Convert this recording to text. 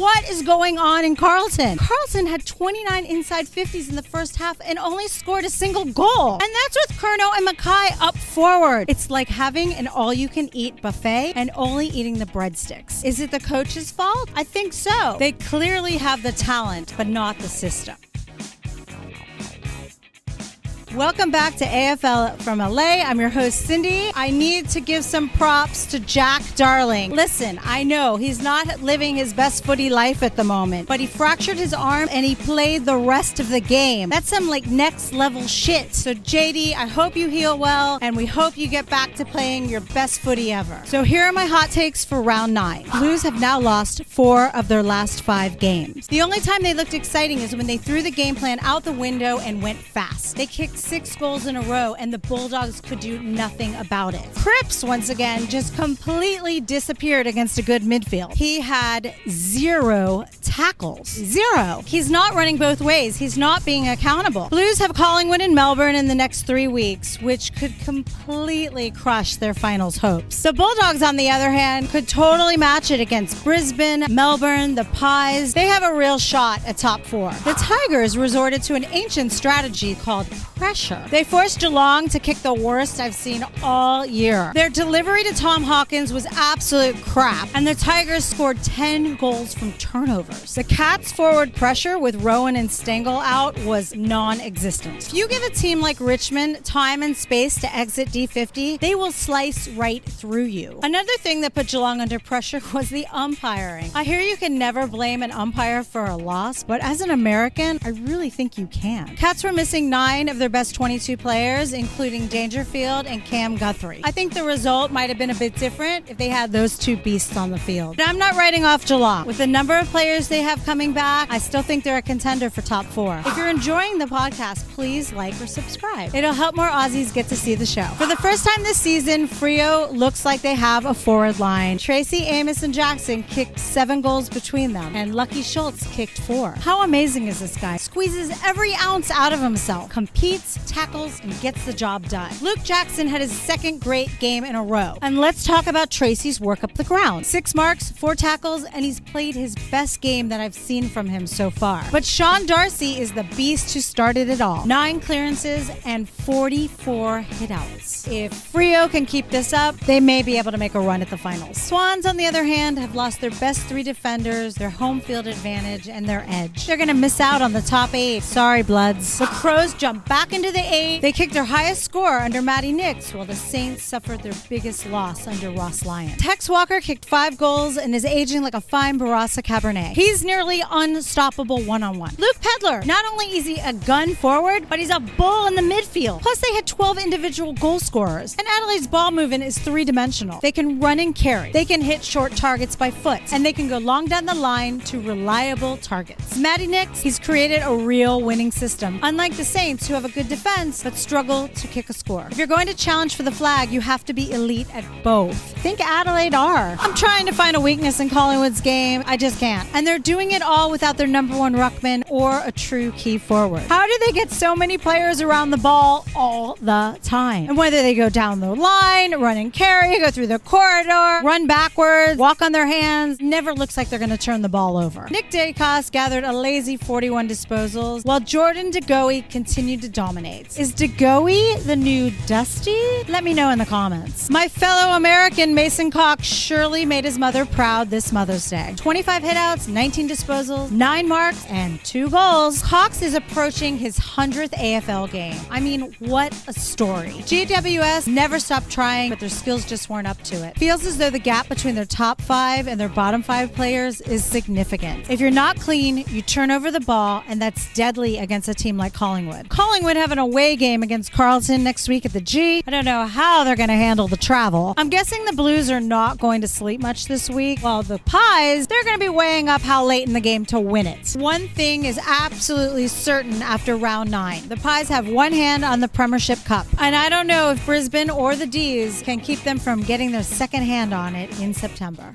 What is going on in Carlton? Carlton had 29 inside 50s in the first half and only scored a single goal. And that's with Curnow and Mackay up forward. It's like having an all-you-can-eat buffet and only eating the breadsticks. Is it the coach's fault? I think so. They clearly have the talent, but not the system. Welcome back to AFL from LA. I'm your host, Cindy. I need to give some props to Jack Darling. Listen, I know he's not living his best footy life at the moment, but he fractured his arm and he played the rest of the game. That's some next level shit. So JD, I hope you heal well and we hope you get back to playing your best footy ever. So here are my hot takes for round 9. Blues have now lost 4 of their last 5 games. The only time they looked exciting is when they threw the game plan out the window and went fast. They kicked 6 goals in a row and the Bulldogs could do nothing about it. Cripps, once again, just completely disappeared against a good midfield. He had 0 tackles. 0. He's not running both ways. He's not being accountable. Blues have Collingwood and Melbourne in the next 3 weeks, which could completely crush their finals hopes. The Bulldogs, on the other hand, could totally match it against Brisbane, Melbourne, the Pies. They have a real shot at top 4. The Tigers resorted to an ancient strategy called pressure. They forced Geelong to kick the worst I've seen all year. Their delivery to Tom Hawkins was absolute crap, and the Tigers scored 10 goals from turnovers. The Cats' forward pressure with Rowan and Stengel out was non-existent. If you give a team like Richmond time and space to exit D50, they will slice right through you. Another thing that put Geelong under pressure was the umpiring. I hear you can never blame an umpire for a loss, but as an American, I really think you can. Cats were missing 9 of their best 22 players, including Dangerfield and Cam Guthrie. I think the result might have been a bit different if they had those 2 beasts on the field. But I'm not writing off Geelong. With the number of players they have coming back, I still think they're a contender for top 4. If you're enjoying the podcast, please like or subscribe. It'll help more Aussies get to see the show. For the first time this season, Freo looks like they have a forward line. Tracy, Amos, and Jackson kicked 7 goals between them, and Lucky Schultz kicked 4. How amazing is this guy? Squeezes every ounce out of himself, competes, tackles, and gets the job done. Luke Jackson had his 2nd great game in a row. And let's talk about Tracy's work up the ground. 6 marks, 4 tackles, and he's played his best game that I've seen from him so far. But Sean Darcy is the beast who started it all. 9 clearances and 44 hitouts. If Freo can keep this up, they may be able to make a run at the finals. Swans, on the other hand, have lost their best 3 defenders, their home field advantage, and their edge. They're going to miss out on the top 8. Sorry, Bloods. The Crows jump back into the 8. They kicked their highest score under Matty Nix, while the Saints suffered their biggest loss under Ross Lyon. Tex Walker kicked 5 goals and is aging like a fine Barossa Cabernet. He's nearly unstoppable one-on-one. Luke Pedler, not only is he a gun forward, but he's a bull in the midfield. Plus, they had 12 individual goal scorers. And Adelaide's ball movement is 3-dimensional. They can run and carry. They can hit short targets by foot. And they can go long down the line to reliable targets. Matty Nix, he's created a real winning system. Unlike the Saints, who have a good defense, but struggle to kick a score. If you're going to challenge for the flag, you have to be elite at both. Think Adelaide are. I'm trying to find a weakness in Collingwood's game. I just can't. And they're doing it all without their number 1 ruckman or a true key forward. How do they get so many players around the ball all the time? And whether they go down the line, run and carry, go through the corridor, run backwards, walk on their hands, never looks like they're going to turn the ball over. Nick Dacos gathered a lazy 41 disposals, while Jordan De Goey continued to dominate. Is De Goey the new Dusty? Let me know in the comments. My fellow American Mason Cox surely made his mother proud this Mother's Day. 25 hitouts, 19 disposals, 9 marks, and 2 goals. Cox is approaching his 100th AFL game. I mean, what a story. GWS never stopped trying, but their skills just weren't up to it. Feels as though the gap between their top 5 and their bottom 5 players is significant. If you're not clean, you turn over the ball, and that's deadly against a team like Collingwood. Collingwood have an away game against Carlton next week at the G. I don't know how they're going to handle the travel. I'm guessing the Blues are not going to sleep much this week, while the Pies, they're going to be weighing up how late in the game to win it. One thing is absolutely certain after round 9. The Pies have one hand on the Premiership Cup, and I don't know if Brisbane or the D's can keep them from getting their second hand on it in September.